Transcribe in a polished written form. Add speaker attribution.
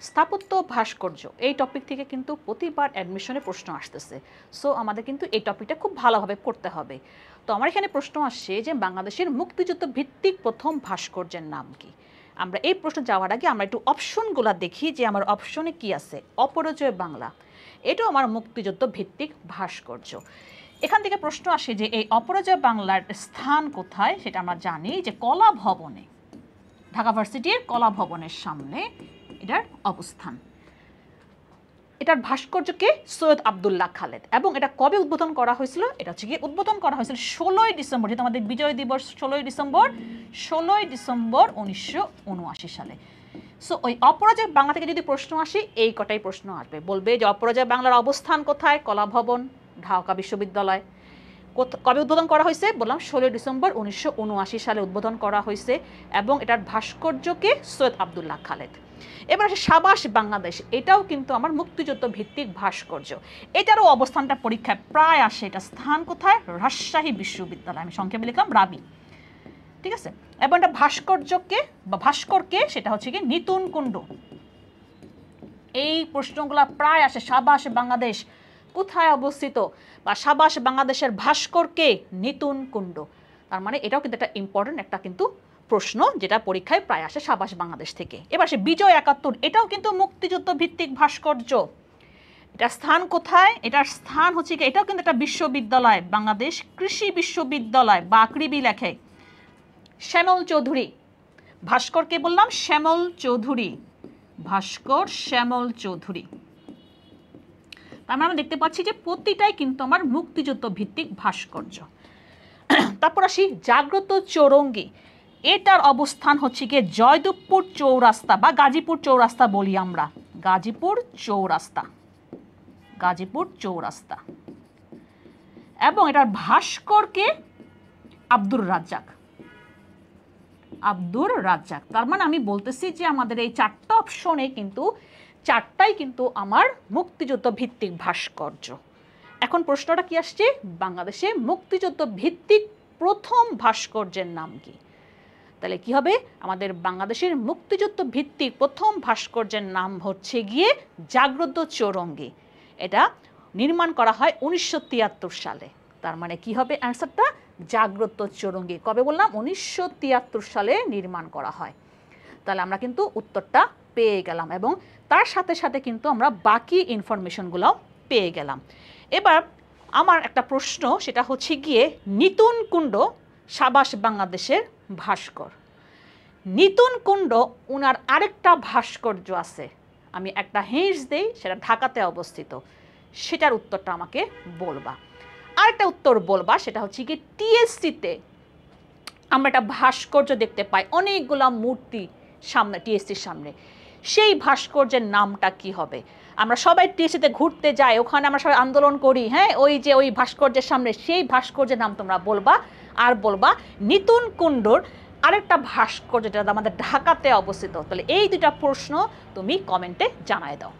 Speaker 1: স্থাপত্য ভাস্কর্য এই টপিক থেকে কিন্তু প্রতিবার অ্যাডমিশনে প্রশ্ন আসতেছে। সো আমাদের কিন্তু এই টপিকটা খুব ভালোভাবে করতে হবে। তো আমার এখানে প্রশ্ন আসছে যে বাংলাদেশের মুক্তিযুদ্ধ ভিত্তিক প্রথম ভাস্কর্যের নাম কি? আমরা এই প্রশ্ন যাওয়ার আগে আমরা একটু অপশনগুলো দেখি যে আমার অপশনে কি আছে। অপরাজয় বাংলা, এটাও আমার মুক্তিযুদ্ধ ভিত্তিক ভাস্কর্য। এখান থেকে প্রশ্ন আসে যে এই অপরাজয় বাংলার স্থান কোথায়, সেটা আমরা জানি যে কলা ভবনে, ঢাকা ভার্সিটির কলা ভবনের সামনে এটার অবস্থান। এটার ভাস্কর্যকে সৈয়দ আবদুল্লাহ খালেদ, এবং এটা কবে উদ্বোধন করা হয়েছিল? এটা হচ্ছে কি উদ্বোধন করা হয়েছিল 16ই ডিসেম্বর, যেহেতু আমাদের বিজয় দিবস 16ই ডিসেম্বর 1979 সালে। সো ওই অপরাজয় বাংলা থেকে যদি প্রশ্ন আসে এই কটাই প্রশ্ন আসবে, বলবে যে অপরাজয় বাংলার অবস্থান কোথায়? কলা ভবন, ঢাকা বিশ্ববিদ্যালয়। কবে উদ্বোধন করা হয়েছে? বললাম 16 ডিসেম্বর 1979 সালে উদ্বোধন করা হয়েছে, এবং এটার ভাস্কর্যকে সৈয়দ আবদুল্লাহ খালেদ। এবার আসে সাবাস বাংলাদেশ, এটাও কিন্তু আমার মুক্তিযুদ্ধ ভিত্তিক ভাস্কর্য। এটারও অবস্থানটা পরীক্ষায় প্রায় আসে। এটা স্থান কোথায়? রাজশাহী বিশ্ববিদ্যালয়, আমি সংক্ষেপে লিখলাম রাবি। ঠিক আছে, এবং এটা ভাস্কর্যকে বা ভাস্করকে সেটা হচ্ছে কি নিতুন কুণ্ডু। এই প্রশ্নগুলো প্রায় আসে। সাবাস বাংলাদেশ কোথায় অবস্থিত, বা সাবাস বাংলাদেশের ভাস্করকে নিতুন কুণ্ড। তার মানে এটাও কিন্তু একটা ইম্পর্টেন্ট একটা কিন্তু প্রশ্ন, যেটা পরীক্ষায় প্রায় আসে সাবাস বাংলাদেশ থেকে। এবার সে বিজয় 71, এটাও কিন্তু মুক্তিযুদ্ধ ভিত্তিক ভাস্কর্য। এটার স্থান কোথায়? এটার স্থান হচ্ছে কি, এটাও কিন্তু একটা বিশ্ববিদ্যালয়, বাংলাদেশ কৃষি বিশ্ববিদ্যালয়, বা আকৃবি লেখে শ্যামল চৌধুরী। ভাস্করকে বললাম শ্যামল চৌধুরী, ভাস্কর শ্যামল চৌধুরী। আমরা দেখতে পাচ্ছি যে প্রতিটাই কিন্তু আমার মুক্তিযুদ্ধ ভিত্তিক ভাস্কর্য। তারপর আসি জাগ্রত চৌরঙ্গি, এটার অবস্থান হচ্ছে গিয়ে জয়দেবপুর চৌরাস্তা বা গাজীপুর চৌরাস্তা বলি আমরা, গাজীপুর চৌরাস্তা। এবং এটার ভাস্করকে আব্দুর রাজ্জাক। তার মানে আমি বলতেছি যে আমাদের এই চারটা অপশনে কিন্তু চারটাই কিন্তু আমার মুক্তিযুদ্ধ ভিত্তিক ভাস্কর্য। এখন প্রশ্নটা কি আসছে? বাংলাদেশে মুক্তিযুদ্ধ ভিত্তিক প্রথম ভাস্কর্যের নাম কি? তাহলে কি হবে? আমাদের বাংলাদেশের মুক্তিযুদ্ধ ভিত্তিক প্রথম ভাস্কর্যের নাম হচ্ছে গিয়ে জাগ্রত চৌরঙ্গি। এটা নির্মাণ করা হয় 1973 সালে। তার মানে কি হবে অ্যান্সারটা? জাগ্রত চৌরঙ্গি। কবে বললাম? 1973 সালে নির্মাণ করা হয়। তাহলে আমরা কিন্তু উত্তরটা পেয়ে গেলাম, এবং তার সাথে সাথে কিন্তু আমরা বাকি ইনফরমেশনগুলো পেয়ে গেলাম। এবার আমার একটা প্রশ্ন, সেটা হচ্ছে গিয়ে নিতুন কুণ্ড সাবাস বাংলাদেশের ভাস্কর। নিতুন কুণ্ড ওনার আরেকটা ভাস্কর্য আছে, আমি একটা হিন্টস দেই, সেটা ঢাকাতে অবস্থিত। সেটার উত্তরটা আমাকে বলবা। আরেকটা উত্তর বলবা, সেটা হচ্ছে কি টিএসসিতে আমরা একটা ভাস্কর্য দেখতে পাই, অনেকগুলা মূর্তি সামনে, টিএসসির সামনে। সেই ভাস্কর্যের নামটা কি হবে? আমরা সবাই টিএসসিতে ঘুরতে যাই, ওখানে আমরা সবাই আন্দোলন করি, হ্যাঁ, ওই ভাস্কর্যের সামনে, সেই ভাস্কর্যের নাম তোমরা বলবা। আর বলবা নিতুন কুণ্ডর আরেকটা ভাস্কর্য যেটা আমাদের ঢাকাতে অবস্থিত। তাহলে এই দুটা প্রশ্ন তুমি কমেন্টে জানায় দাও।